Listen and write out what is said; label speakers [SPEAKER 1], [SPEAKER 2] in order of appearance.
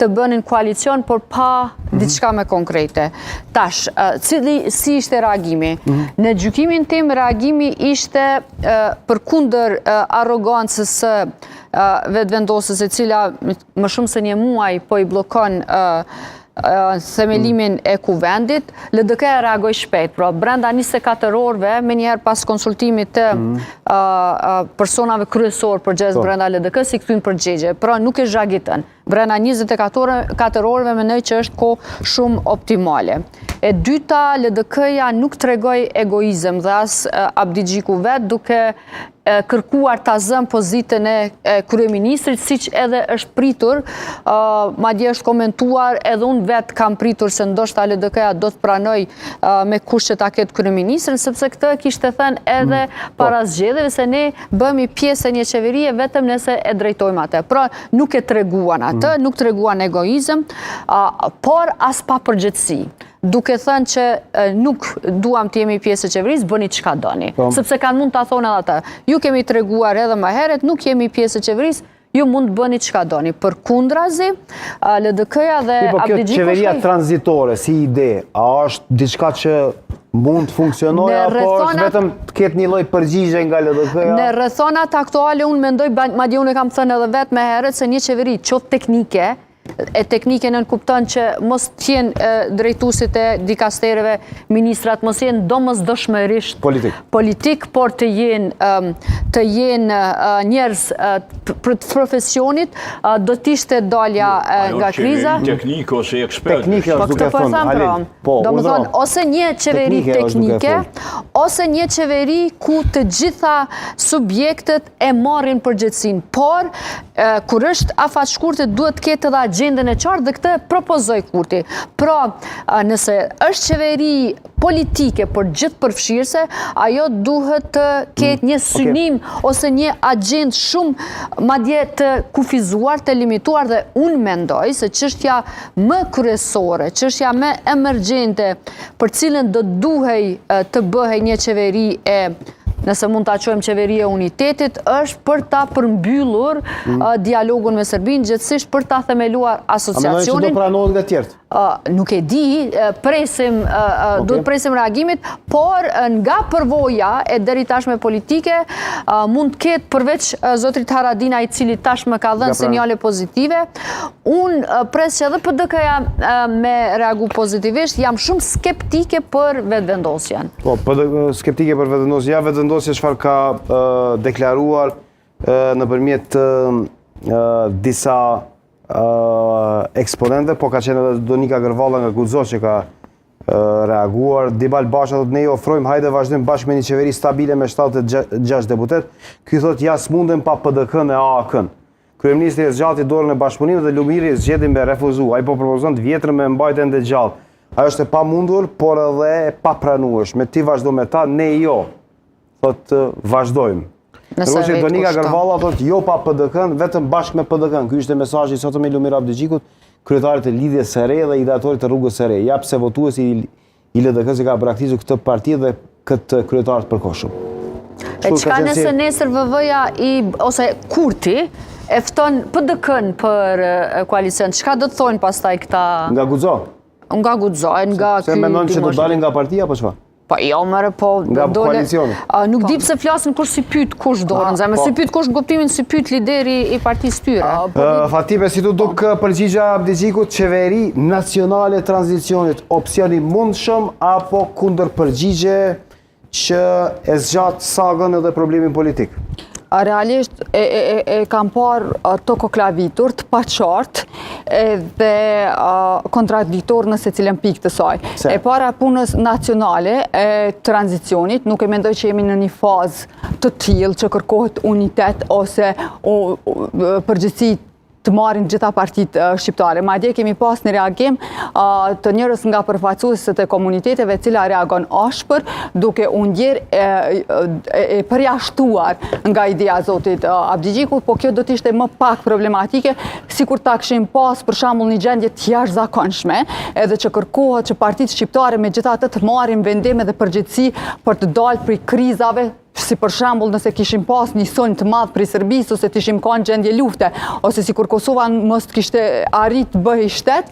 [SPEAKER 1] të bënin koalicion, por pa diçka me konkrete. Tash, si ishte reagimi? Në gjykimin tim, reagimi ishte përkundër arrogancës së vetëvendosës e cila më shumë se një muaj po i blokon themelimin e kuvendit, LDK reagoj shpejt, pra brenda 24 orëve, me njëherë pas konsultimit të personave kryesor përgjegjës brenda LDK, si këtyn përgjegje, pra nuk e zhagitën. Brenda 24 orëve mendoj që është kohë shumë optimale. E dyta, LDK-ja nuk tregoj egoizëm dhe as Abdi Xhiku vet, duke kërkuar ta zëm pozitën e kryeministrit, siç edhe është pritur, madje është komentuar, edhe unë vet kam pritur se ndoshta LDK-ja do të pranoj me kusht që ta ketë kryeministrin, sepse këtë kishte thënë edhe para zgjedhjeve se ne bëhemi pjesë e një qeverie vetëm nëse e drejtojmë atë. Pra nuk e treguan atë, nuk treguan egoizëm, por as pa përgjegjësi. Duke thënë që nuk duam të jemi pjesë e qeverisë, bëni çka doni. Sepse kanë mund ta thonë edhe atë. Ju kemi treguar edhe më herët, nuk jemi pjesë e qeverisë, ju mund të bëni çka doni. Përkundrazi, LDK-ja dhe Abdi Xhiku.
[SPEAKER 2] Qeveria tranzitore si ide, a është diçka që mund të funksionojë apo është vetëm të ketë një lloj përgjigje nga LDK-ja?
[SPEAKER 1] Në rrethonat aktuale unë mendoj, madje unë kam thënë edhe vetë më herët, se një qeveri qoftë teknike, e teknike në kupton që mos t'jenë drejtuesit e dikastereve, ministrat, mos jenë domosdoshmërisht politik, por të jenë njerëz profesionit, do t'ishte dalja nga kriza.
[SPEAKER 3] Teknik ose ekspert.
[SPEAKER 2] Teknike është duke thënë.
[SPEAKER 1] Domethënë, ose një qeveri teknike, ose një qeveri ku të gjitha subjektet e marrin përgjegjësinë, por kur është afat shkurtë duhet të ketë edhe agjendën e qartë dhe këtë propozoi Kurti. Pra, nëse është qeveri politike për gjithë përfshirëse, ajo duhet të ketë një synim ose një agjendë shumë madje të kufizuar, të limituar, dhe unë mendoj se çështja më kryesore, çështja më emergjente për cilën do duhej të bëhej një qeveri nëse mund ta quajmë qeveri e unitetit, është për ta përmbyllur dialogun me Serbinë, gjithsesi për ta themeluar asociacionin.
[SPEAKER 2] A mendoni që do pranohet nga të tjerët?
[SPEAKER 1] Nuk e di, do të presim reagimit, por nga përvoja e deri tashme politike mund të ketë përveç zotrit Haradina, i cili tashme ka dhënë sinjale pozitive, unë pres që edhe PDK-ja me reagu pozitivisht, jam shumë skeptike për vetëvendosjen.
[SPEAKER 2] Po, skeptike për vetëvendosjen. Ja, vetëvendosja çfarë ka deklaruar nëpërmjet disa eksponente, po ka qenë edhe Donika Gërvalla nga Guxo që ka reaguar. Dibal Basha thotë ne ofrojmë, hajde vazhdojmë bashkë me një qeveri stabile me 76 deputet. Ky thotë ja s'mundem pa PDK-n e AK-n. Kryeministri e zgjati dorën e bashkëpunimit dhe Lumiri zgjeti me refuzu. Ai po propozon të vjetër me mbajtjen e gjallë. Ajo është e pamundur, por edhe e papranueshme. Me ti vazhdo me ta, ne jo. Thotë vazhdojmë. Donika Gërvalla thotë jo pa PDK-n, vetëm bashkë me PDK-n. Ky ishte mesazhi i sotëm i Lumir Abdi Xhikut, kryetarit të lidhjes së re dhe ideatorit të rrugës së re. Ja pse votuesi i LDK-s ka braktisur këtë parti dhe këtë kryetar të përkohshëm.
[SPEAKER 1] E çka nëse nesër VV-ja ose Kurti e fton PDK-n për koalicion, çka do të thonë pastaj këta?
[SPEAKER 2] Nga Guxo?
[SPEAKER 1] Nga Guxo, nga
[SPEAKER 2] Se mendon që do dalin nga partia apo çfarë?
[SPEAKER 1] Po jo, mëre, po...
[SPEAKER 2] Nga koalicioni?
[SPEAKER 1] Nuk di pse flasin kur si pyet kush dorën, zemë, si pyet kush në kuptimin si pyet lideri i partisë tyre.
[SPEAKER 2] Fatime, si tu duk përgjigja Abdi Xhikut, qeveri nacionale tranzicionit, opsioni mundshëm apo kundër përgjigje që e zgjat sagën edhe problemin politik?
[SPEAKER 4] Realisht e kam parë tokoklavitur të paqartë dhe kontradiktor në secilën pikë të saj. E para punës nacionale e tranzicionit, nuk e mendoj që jemi në një fazë të tillë që kërkohet unitet ose përgjegjësi të marrin gjitha partitë shqiptare. Madje kemi pas një reagim të njërës nga përfaqësuesit e komuniteteve cila reagon ashpër, duke u ndjer e përjashtuar nga ideja zotit Abdi Xhikut, po kjo do të ishte më pak problematike, sikur ta kishim pas për shembull një gjendje të jashtëzakonshme, edhe që kërkohet që partitë shqiptare megjithatë të marrin vendime dhe përgjegjësi për të dalë prej krizave si për shembull nëse kishim pas një sulm të madh prej Serbisë ose të ishim kanë gjendje lufte, ose sikur Kosova mos kishte arrit të bëhej shtet,